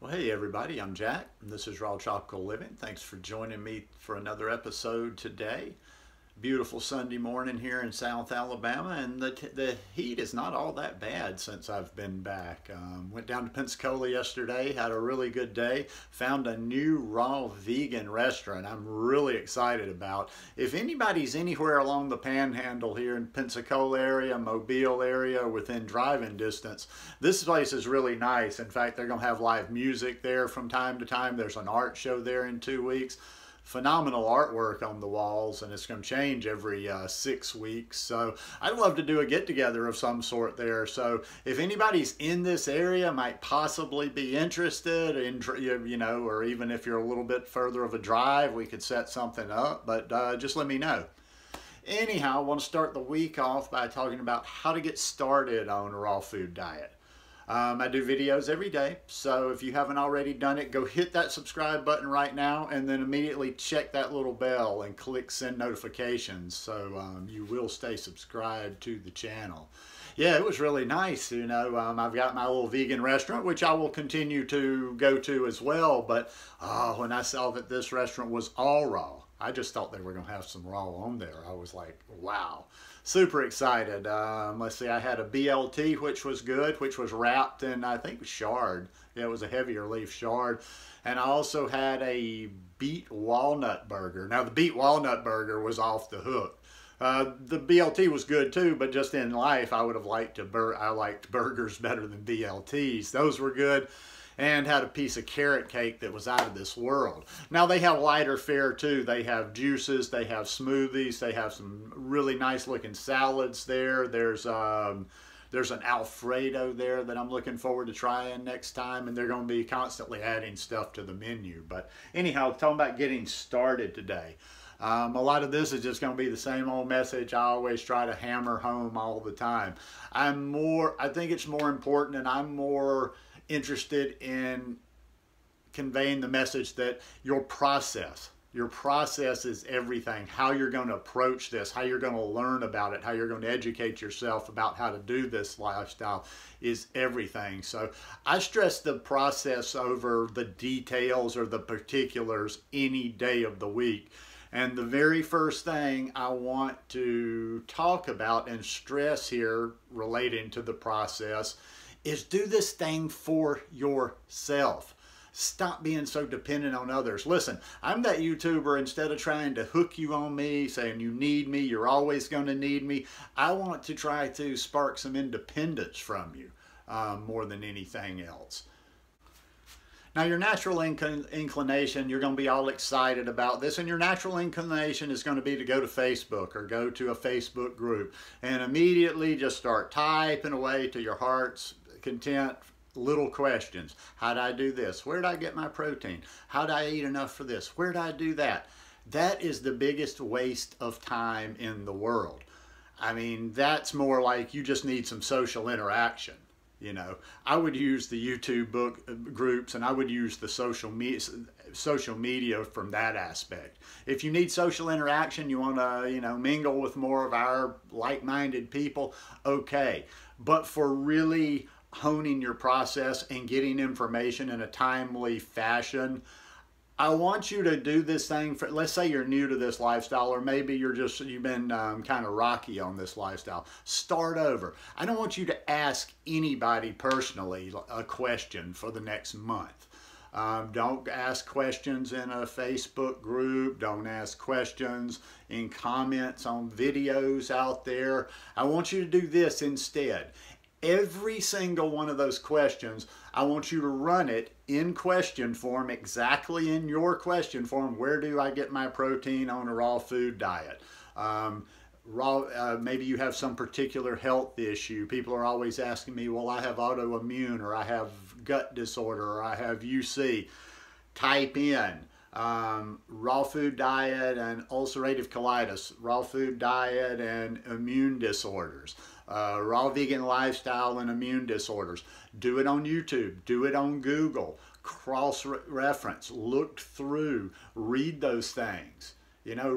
Well, hey everybody, I'm Jack, and this is Raw Tropical Living. Thanks for joining me for another episode today. Beautiful Sunday morning here in South Alabama, and the heat is not all that bad since I've been back. Went down to Pensacola yesterday, had a really good day, found a new raw vegan restaurant I'm really excited about. If anybody's anywhere along the panhandle here in Pensacola area, Mobile area, within driving distance, this place is really nice. In fact, they're going to have live music there from time to time. There's an art show there in 2 weeks. Phenomenal artwork on the walls, and it's going to change every 6 weeks. So I'd love to do a get-together of some sort there. So if anybody's in this area, might possibly be interested in, or even if you're a little bit further of a drive, we could set something up. But just let me know. Anyhow, I want to start the week off by talking about how to get started on a raw food diet. I do videos every day, so if you haven't already done it, go hit that subscribe button right now and then immediately check that little bell and click send notifications so you will stay subscribed to the channel. Yeah, it was really nice. I've got my little vegan restaurant, which I will continue to go to as well, but when I saw that this restaurant was all raw, I just thought they were going to have some raw on there. I was like, wow, super excited. Let's see, I had a BLT, which was good, which was wrapped in, I think, shard. Yeah, it was a heavier leaf shard. And I also had a beet walnut burger. Now, the beet walnut burger was off the hook. The BLT was good too, but just in life, I would have liked I liked burgers better than BLTs. Those were good. And had a piece of carrot cake that was out of this world. Now they have lighter fare too. They have juices, they have smoothies, they have some really nice looking salads there. There's an Alfredo there that I'm looking forward to trying next time, and they're going to be constantly adding stuff to the menu. But anyhow, talking about getting started today. A lot of this is just going to be the same old message I always try to hammer home all the time. I think it's more important, and I'm more interested in conveying the message that your process is everything. How you're going to approach this, how you're going to learn about it, how you're going to educate yourself about how to do this lifestyle is everything. So I stress the process over the details or the particulars any day of the week. And the very first thing I want to talk about and stress here relating to the process is do this thing for yourself. Stop being so dependent on others. Listen, I'm that YouTuber. Instead of trying to hook you on me, saying you need me, you're always going to need me, I want to try to spark some independence from you more than anything else. Now, your natural inclination, you're going to be all excited about this, and your natural inclination is going to be to go to Facebook or go to a Facebook group and immediately just start typing away to your heart's content little questions. How do I do this? Where do I get my protein? How do I eat enough for this? Where do I do that? That is the biggest waste of time in the world. I mean, that's more like you just need some social interaction. I would use the YouTube groups, and I would use the social media from that aspect. If you need social interaction, you want to, mingle with more of our like-minded people, okay. But for really honing your process and getting information in a timely fashion, I want you to do this thing for, let's say you're new to this lifestyle, or maybe you've been kind of rocky on this lifestyle. Start over. I don't want you to ask anybody personally a question for the next month. Don't ask questions in a Facebook group. Don't ask questions in comments on videos out there. I want you to do this instead. Every single one of those questions, I want you to run it in question form, exactly in your question form. Where do I get my protein on a raw food diet? Maybe you have some particular health issue. People are always asking me, well, I have autoimmune, or I have gut disorder, or I have UC. Type in raw food diet and ulcerative colitis, raw food diet and immune disorders, raw vegan lifestyle and immune disorders. Do it on YouTube, do it on Google, cross-reference, look through, read those things. You know,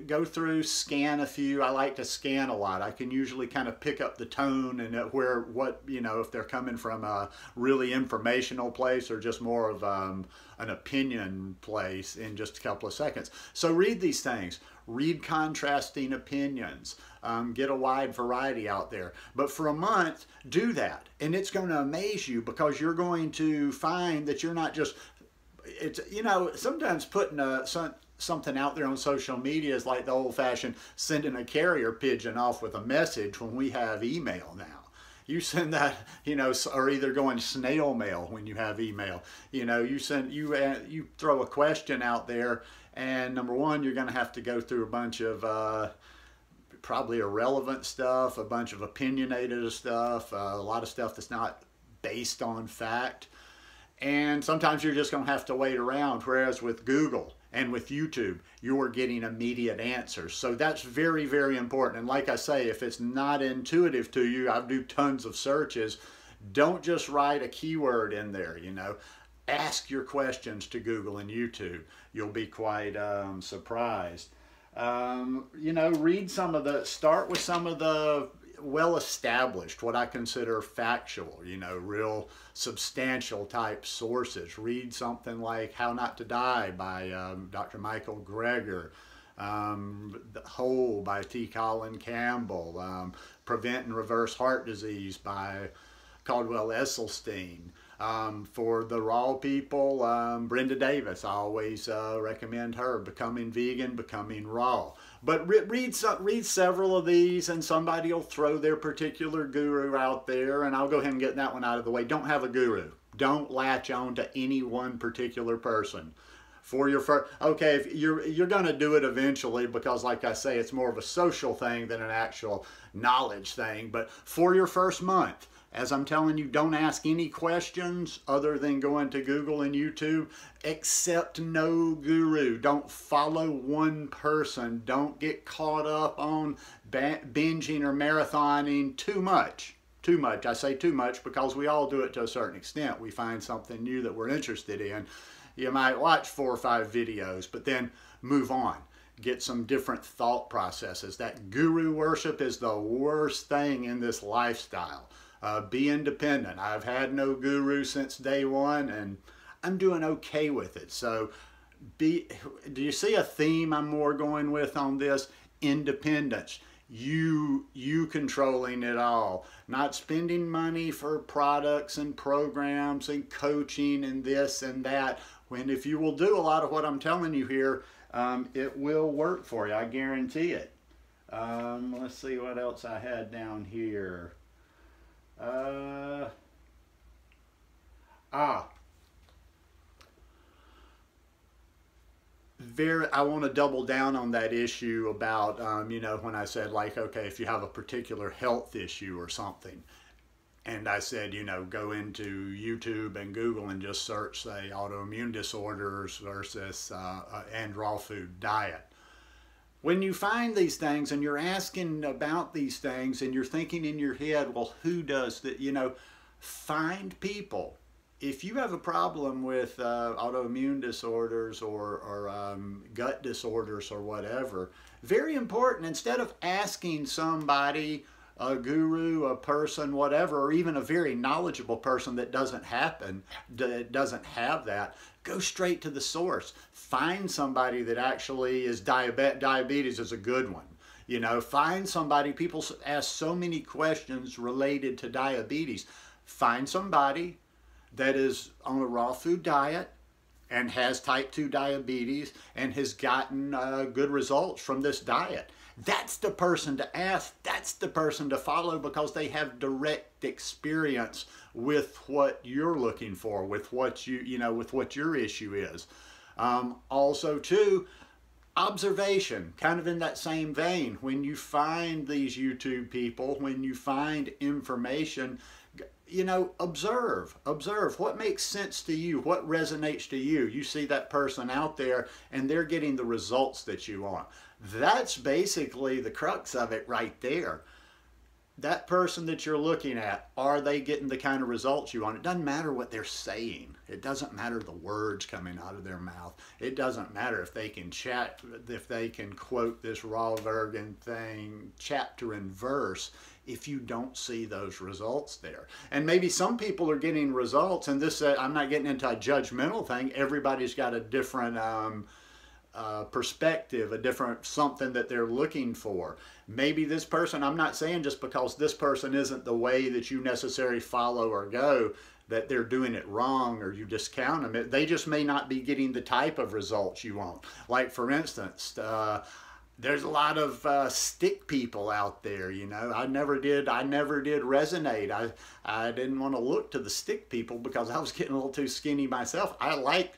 go through, scan a few. I like to scan a lot. I can usually kind of pick up the tone and if they're coming from a really informational place or just more of an opinion place in just a couple of seconds. So read these things. Read contrasting opinions. Get a wide variety out there. But for a month, do that. And it's going to amaze you, because you're going to find that you're not just, sometimes putting something out there on social media is like the old-fashioned sending a carrier pigeon off with a message when we have email now. You send that, or either going snail mail when you have email. You throw a question out there, and number one, you're going to have to go through a bunch of probably irrelevant stuff, a bunch of opinionated stuff, a lot of stuff that's not based on fact. And sometimes you're just going to have to wait around, whereas with Google and with YouTube, you're getting immediate answers. So that's very, very important. And like I say, if it's not intuitive to you, I do tons of searches. Don't just write a keyword in there, Ask your questions to Google and YouTube. You'll be quite surprised. Start with some of the well-established, what I consider factual, real substantial type sources. Read something like How Not to Die by Dr. Michael Greger, The Whole by T. Colin Campbell, Prevent and Reverse Heart Disease by Caldwell Esselstyn. For the raw people, Brenda Davis, I always recommend her, Becoming Vegan, Becoming Raw. But read several of these, and somebody will throw their particular guru out there, and I'll go ahead and get that one out of the way. Don't have a guru. Don't latch on to any one particular person. For your first, okay, if you're going to do it eventually, because like I say, it's more of a social thing than an actual knowledge thing. But for your first month, as I'm telling you, don't ask any questions other than going to Google and YouTube. Accept no guru. Don't follow one person. Don't get caught up on binging or marathoning too much. Too much. I say too much because we all do it to a certain extent. We find something new that we're interested in. You might watch 4 or 5 videos, but then move on. Get some different thought processes. That guru worship is the worst thing in this lifestyle. Be independent. I've had no guru since day one, and I'm doing okay with it. So do you see a theme I'm more going with on this? Independence. You controlling it all. Not spending money for products and programs and coaching and this and that. When if you will do a lot of what I'm telling you here, it will work for you. I guarantee it. Let's see what else I had down here. I want to double down on that issue about, when I said, like, okay, if you have a particular health issue or something, and I said, go into YouTube and Google and just search, say, autoimmune disorders versus and raw food diet. When you find these things and you're asking about these things and you're thinking in your head, well, who does that? Find people. If you have a problem with autoimmune disorders or gut disorders or whatever, very important, instead of asking somebody, a guru, a person, whatever, or even a very knowledgeable person that doesn't have that, go straight to the source. Find somebody that actually is diabetes is a good one. Find somebody, people ask so many questions related to diabetes. Find somebody that is on a raw food diet and has type 2 diabetes and has gotten good results from this diet. That's the person to ask. That's the person to follow, because they have direct experience with what you're looking for, with what with what your issue is. Also, too, observation, kind of in that same vein. When you find these YouTube people, when you find information, observe what makes sense to you, what resonates to you. You see that person out there and they're getting the results that you want. That's basically the crux of it right there. that person that you're looking at, are they getting the kind of results you want? It doesn't matter what they're saying. It doesn't matter the words coming out of their mouth. It doesn't matter if they can chat, if they can quote this Ralvergen thing, chapter and verse, if you don't see those results there. And maybe some people are getting results, and this, I'm not getting into a judgmental thing. Everybody's got a different perspective, a different something that they're looking for. Maybe this person, I'm not saying just because this person isn't the way that you necessarily follow or go, that they're doing it wrong or you discount them. They just may not be getting the type of results you want. Like for instance, there's a lot of stick people out there, you know. I never did resonate. I didn't want to look to the stick people because I was getting a little too skinny myself. I like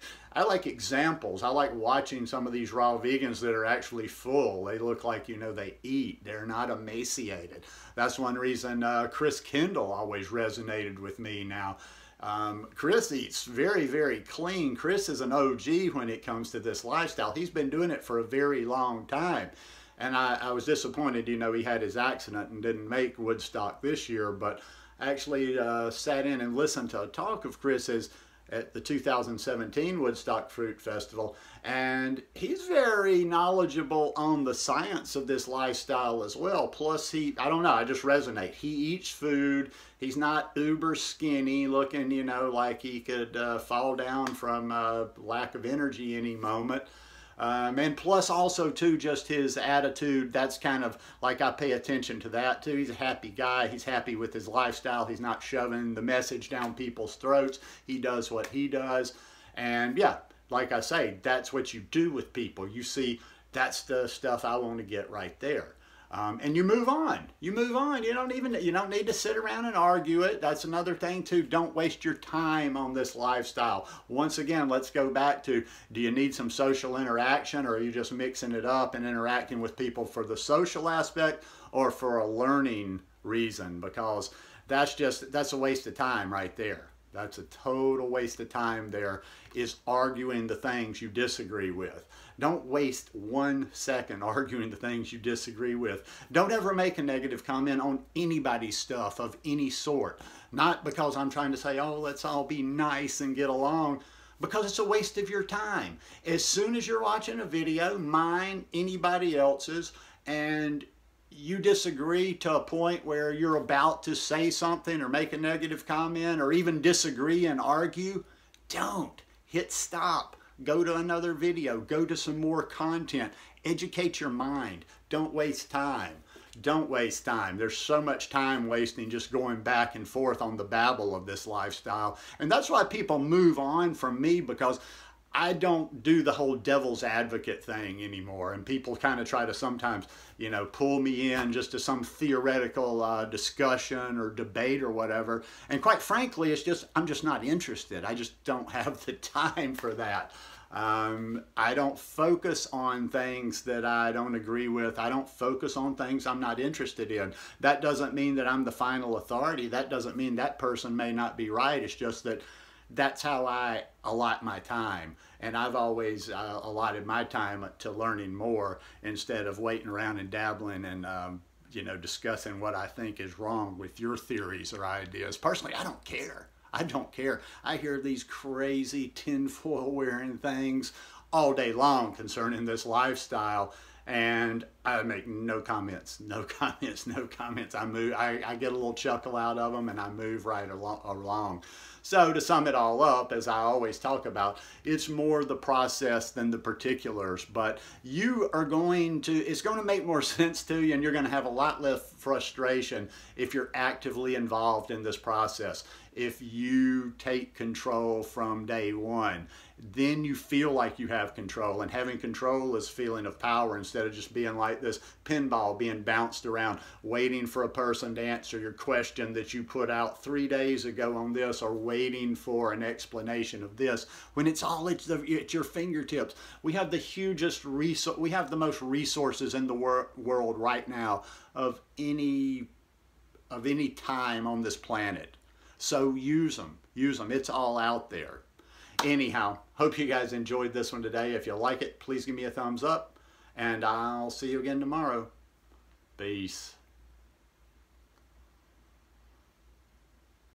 examples. I like watching some of these raw vegans that are actually full. They look like, you know, they eat. They're not emaciated. That's one reason Chris Kendall always resonated with me now. Chris eats very, very clean. Chris is an OG when it comes to this lifestyle. He's been doing it for a very long time. And I was disappointed, you know, he had his accident and didn't make Woodstock this year, but I actually sat in and listened to a talk of Chris's at the 2017 Woodstock Fruit Festival, and he's very knowledgeable on the science of this lifestyle as well. Plus I don't know, I just resonate. He eats food. He's not uber skinny looking, you know, like he could fall down from lack of energy any moment. And plus also too, just his attitude, that's kind of like, I pay attention to that too. He's a happy guy. He's happy with his lifestyle. He's not shoving the message down people's throats. He does what he does. And yeah, like I say, that's what you do with people. You see, that's the stuff I want to get right there. And you move on. You move on. You don't need to sit around and argue it. That's another thing too. Don't waste your time on this lifestyle. Once again, let's go back to, do you need some social interaction, or are you just mixing it up and interacting with people for the social aspect or for a learning reason? Because that's a waste of time right there. That's a total waste of time there, is arguing the things you disagree with. Don't waste 1 second arguing the things you disagree with. Don't ever make a negative comment on anybody's stuff of any sort. Not because I'm trying to say, oh, let's all be nice and get along, because it's a waste of your time. As soon as you're watching a video, mine, anybody else's, and you disagree to a point where you're about to say something or make a negative comment or even disagree and argue, don't. Hit stop. Go to another video. Go to some more content. Educate your mind. Don't waste time. Don't waste time. There's so much time wasting just going back and forth on the babble of this lifestyle. And that's why people move on from me, because I don't do the whole devil's advocate thing anymore. And people kind of try to sometimes, you know, pull me in just to some theoretical discussion or debate or whatever. And quite frankly, I'm just not interested. I just don't have the time for that. I don't focus on things that I don't agree with. I don't focus on things I'm not interested in. That doesn't mean that I'm the final authority. That doesn't mean that person may not be right. It's just that that's how I allot my time. And I've always allotted my time to learning more instead of waiting around and dabbling and you know, discussing what I think is wrong with your theories or ideas. Personally, I don't care. I don't care. I hear these crazy tinfoil wearing things all day long concerning this lifestyle, and I make no comments, no comments, no comments. I get a little chuckle out of them and I move right along. So to sum it all up, as I always talk about, it's more the process than the particulars, but you are it's going to make more sense to you, and you're going to have a lot less frustration if you're actively involved in this process. If you take control from day one, then you feel like you have control, and having control is a feeling of power instead of just being like this pinball being bounced around, waiting for a person to answer your question that you put out 3 days ago on this, or waiting for an explanation of this, when it's all at your fingertips. We have the hugest we have the most resources in the world right now of any time on this planet. So use them. Use them. It's all out there. Anyhow, hope you guys enjoyed this one today. If you like it, please give me a thumbs up, and I'll see you again tomorrow. Peace.